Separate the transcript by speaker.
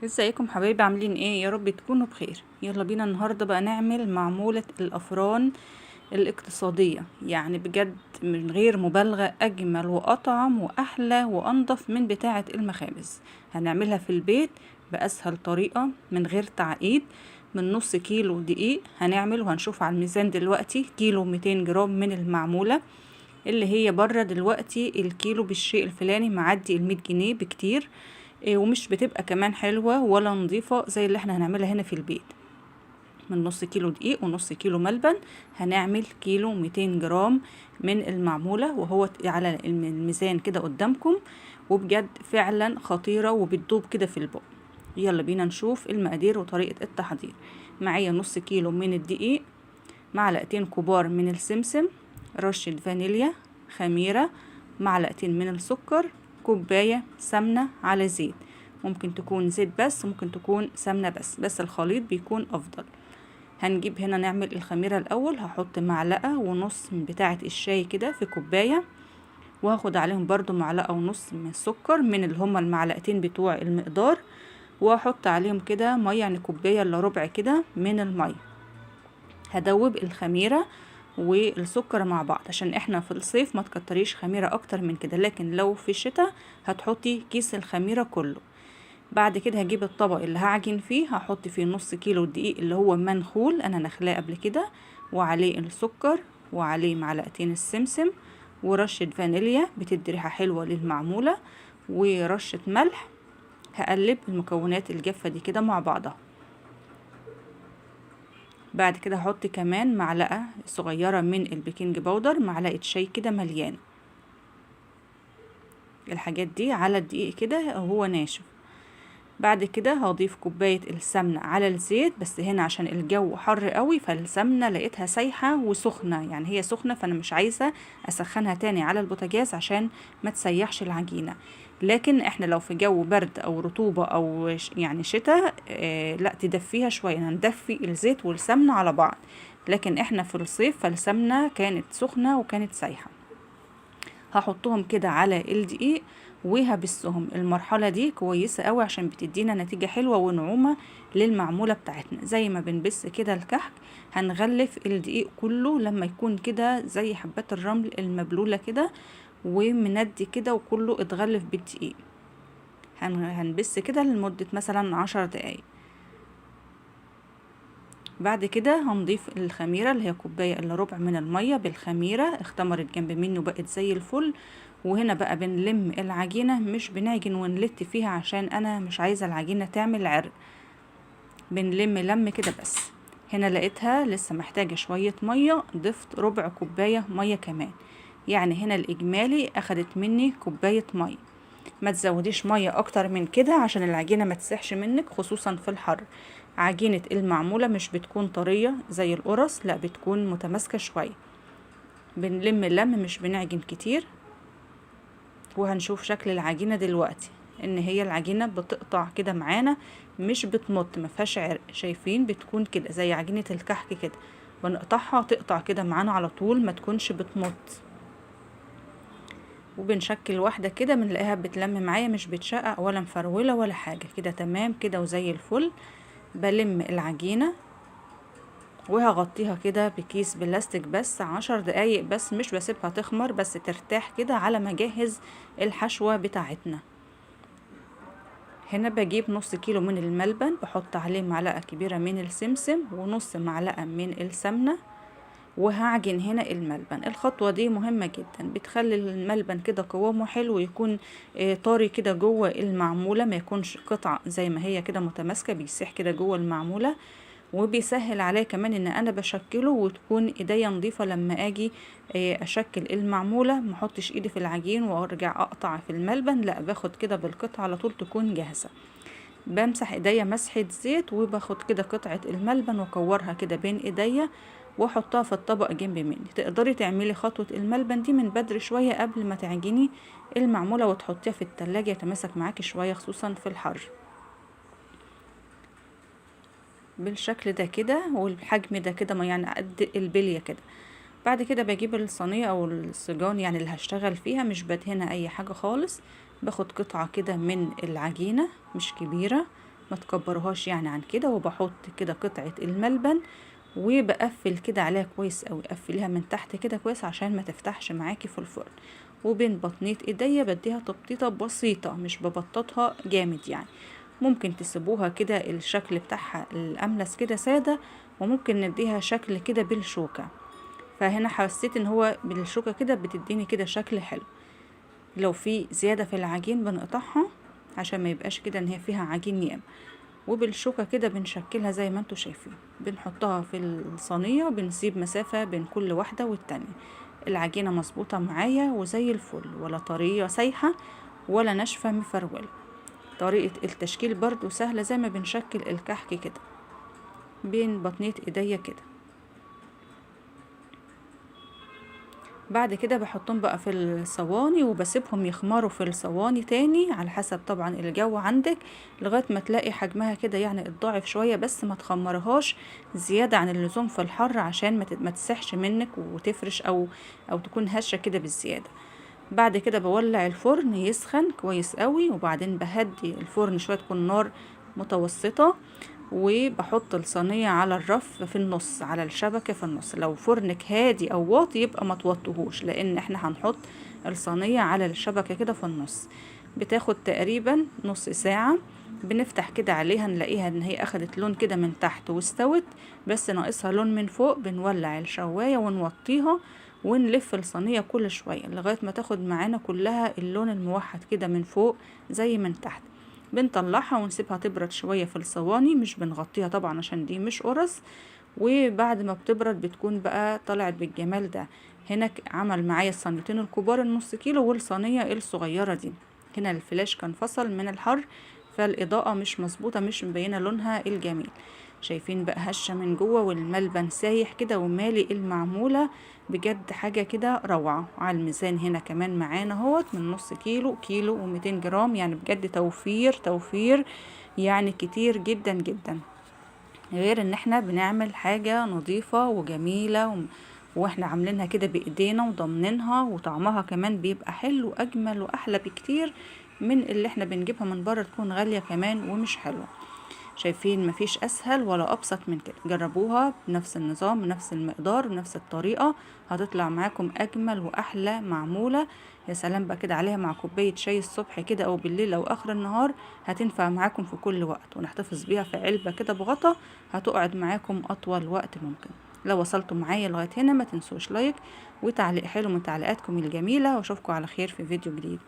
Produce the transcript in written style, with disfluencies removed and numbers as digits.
Speaker 1: ازيكم حبايبي؟ عاملين ايه؟ يا رب تكونوا بخير. يلا بينا النهارده بقى نعمل معمولة الافران الاقتصادية، يعني بجد من غير مبالغة اجمل واطعم واحلى وانضف من بتاعة المخابز. هنعملها في البيت باسهل طريقة من غير تعقيد. من نص كيلو دقيق هنعمل، وهنشوف على الميزان دلوقتي كيلو 200 جرام من المعمولة، اللي هي بره دلوقتي الكيلو بالشيء الفلاني معدي 100 جنيه بكتير. ومش بتبقى كمان حلوة ولا نظيفة زي اللي احنا هنعملها هنا في البيت. من نص كيلو دقيق ونص كيلو ملبن هنعمل كيلو 200 جرام من المعمولة، وهو على الميزان كده قدامكم، وبجد فعلا خطيرة وبتدوب كده في البق. يلا بينا نشوف المقادير وطريقة التحضير. معايا نص كيلو من الدقيق، معلقتين كبار من السمسم، رشة فانيليا، خميرة، معلقتين من السكر، كوباية سمنة على زيت. ممكن تكون زيت بس، ممكن تكون سمنة بس الخليط بيكون أفضل. هنجيب هنا نعمل الخميرة الأول. هحط معلقة ونص من بتاعة الشاي كده في كوباية، وهاخد عليهم برضو معلقة ونص من السكر من اللي هما المعلقتين بتوع المقدار، وهحط عليهم كده مية، يعني كوباية الا ربع كده من المية. هدوب الخميرة والسكر مع بعض، عشان احنا في الصيف ما تكتريش خميرة اكتر من كده، لكن لو في الشتاء هتحطي كيس الخميرة كله. بعد كده هجيب الطبق اللي هعجن فيه، هحط فيه نص كيلو دقيق اللي هو منخول، انا نخلاه قبل كده، وعليه السكر، وعليه معلقتين السمسم، ورشة فانيليا بتدي ريحة حلوة للمعمولة، ورشة ملح. هقلب المكونات الجافة دي كده مع بعضها. بعد كده هحط كمان معلقة صغيرة من البيكنج باودر، معلقة شاي كده مليانة. الحاجات دي على الدقيق كده وهو ناشف. بعد كده هضيف كوباية السمنة على الزيت، بس هنا عشان الجو حر قوي فالسمنة لقيتها سايحة وسخنة، يعني هي سخنة، فانا مش عايزة اسخنها تاني على البوتاجاز عشان ما تسيحش العجينة. لكن احنا لو في جو برد او رطوبة او يعني شتاء، لا تدفيها شوية، هندفي الزيت والسمنة على بعض. لكن احنا في الصيف فالسمنة كانت سخنة وكانت سايحة. هحطهم كده على الدقيق وهبسهم. المرحلة دي كويسة قوي عشان بتدينا نتيجة حلوة ونعومة للمعمولة بتاعتنا، زي ما بنبس كده الكحك. هنغلف الدقيق كله لما يكون كده زي حبات الرمل المبلولة كده ومندي كده، وكله اتغلف بالدقيق. هنبس كده لمدة مثلا 10 دقايق. بعد كده هنضيف الخميرة اللي هي كوباية الا ربع من المية بالخميرة، اختمرت جنب منه وبقت زي الفل. وهنا بقى بنلم العجينة، مش بنعجن ونلت فيها عشان انا مش عايزة العجينة تعمل عرق. بنلم لم كده بس. هنا لقيتها لسه محتاجة شوية مية، ضفت ربع كوباية مية كمان، يعني هنا الاجمالي اخدت مني كوباية مية. ما تزوديش مية اكتر من كده عشان العجينة ما تسيحش منك، خصوصا في الحر. عجينة المعمولة مش بتكون طرية زي القرص، لا بتكون متماسكة شوية. بنلم اللم، مش بنعجن كتير. وهنشوف شكل العجينة دلوقتي، ان هي العجينة بتقطع كده معانا، مش بتمط، ما فيهاش عرق. شايفين؟ بتكون كده زي عجينة الكحك كده، بنقطعها تقطع كده معانا على طول، ما تكونش بتمط. وبنشكل واحدة كده بنلاقيها بتلم معايا، مش بتشقق ولا مفرولة ولا حاجة، كده تمام كده وزي الفل. بلم العجينة وهغطيها كده بكيس بلاستيك بس 10 دقايق بس، مش بسيبها تخمر، بس ترتاح كده على ما اجهز الحشوة بتاعتنا. هنا بجيب نص كيلو من الملبن، بحط عليه معلقة كبيرة من السمسم ونص معلقة من السمنة، وهعجن هنا الملبن. الخطوة دي مهمة جدا، بتخلي الملبن كده قوامه حلو، يكون طري كده جوه المعمولة، ما يكونش قطع زي ما هي كده متماسكة، بيسيح كده جوه المعمولة. وبيسهل عليا كمان ان انا بشكله، وتكون ايديا نظيفة لما اجي اشكل المعمولة، محطش ايدي في العجين وارجع اقطع في الملبن، لا باخد كده بالقطعة على طول تكون جاهزة. بمسح ايديا مسحة زيت، وباخد كده قطعة الملبن واكورها كده بين ايديا واحطها في الطبق جنب مني. تقدري تعملي خطوة الملبن دي من بدري شوية قبل ما تعجني المعمولة وتحطيها في التلاجة، يتماسك معاكي شوية خصوصا في الحر. بالشكل ده كده والحجم ده كده، ما يعني قد البلية كده. بعد كده بجيب الصينية او الصاجون يعني اللي هشتغل فيها، مش بدهنها اي حاجة خالص. باخد قطعة كده من العجينة مش كبيرة، ما تكبرهاش يعني عن كده. وبحط كده قطعة الملبن وبقفل كده عليها كويس قوي، قفليها من تحت كده كويس عشان ما تفتحش معاكي في الفرن. وبين بطنية ايديا بديها تبطيطة بسيطة، مش ببططها جامد يعني. ممكن تسيبوها كده الشكل بتاعها الاملس كده سادة، وممكن نديها شكل كده بالشوكة. فهنا حسيت ان هو بالشوكة كده بتديني كده شكل حلو. لو في زيادة في العجين بنقطعها عشان ما يبقاش كده ان هي فيها عجين ياما. وبالشوكة كده بنشكلها زي ما انتوا شايفين، بنحطها في الصينية، بنسيب مسافة بين كل واحدة والتانية. العجينة مظبوطة معايا وزي الفل، ولا طرية سايحة ولا ناشفة مفرولة. طريقة التشكيل برضو سهلة زي ما بنشكل الكحك كده بين بطنية ايديا كده. بعد كده بحطهم بقى في الصواني وبسيبهم يخمروا في الصواني تاني على حسب طبعا الجو عندك، لغاية ما تلاقي حجمها كده يعني اتضاعف شوية، بس ما تخمرهاش زيادة عن اللزوم في الحر عشان ما تسحش منك وتفرش او تكون هشة كده بالزيادة. بعد كده بولع الفرن يسخن كويس قوي، وبعدين بهدي الفرن شوية، تكون نار متوسطة. وبحط الصينية على الرف في النص، على الشبكة في النص. لو فرنك هادي او واطي يبقى ما توطيهوش، لان احنا هنحط الصينية على الشبكة كده في النص. بتاخد تقريبا نص ساعة. بنفتح كده عليها نلاقيها ان هي اخدت لون كده من تحت واستوت، بس ناقصها لون من فوق. بنولع الشواية ونوطيها ونلف الصينية كل شوية لغاية ما تاخد معانا كلها اللون الموحد كده من فوق زي من تحت. بنطلعها ونسيبها تبرد شوية في الصواني، مش بنغطيها طبعا عشان دي مش قرص. وبعد ما بتبرد بتكون بقى طلعت بالجمال ده. هنا عمل معايا الصينيتين الكبار النص كيلو والصينية الصغيرة دي. هنا الفلاش كان فصل من الحر، فالإضاءة مش مظبوطة، مش مبينة لونها الجميل. شايفين بقى هشة من جوه والملبن سايح كده ومالي المعمولة. بجد حاجة كده روعة. على الميزان هنا كمان معانا اهوت من نص كيلو، كيلو و200 جرام، يعني بجد توفير يعني كتير جدا جدا. غير ان احنا بنعمل حاجة نظيفة وجميلة واحنا عاملينها كده بايدينا وضامنينها، وطعمها كمان بيبقى حلو اجمل واحلى بكتير من اللي احنا بنجيبها من بره، تكون غالية كمان ومش حلوة. شايفين مفيش اسهل ولا ابسط من كده. جربوها بنفس النظام بنفس المقدار بنفس الطريقة، هتطلع معاكم اجمل واحلى معمولة. يا سلام بقى كده عليها مع كوباية شاي الصبح كده او بالليل او اخر النهار، هتنفع معاكم في كل وقت. ونحتفظ بيها في علبة كده بغطا، هتقعد معاكم اطول وقت ممكن. لو وصلتوا معايا لغاية هنا ما تنسوش لايك وتعليق حلو من تعليقاتكم الجميلة، واشوفكم على خير في فيديو جديد.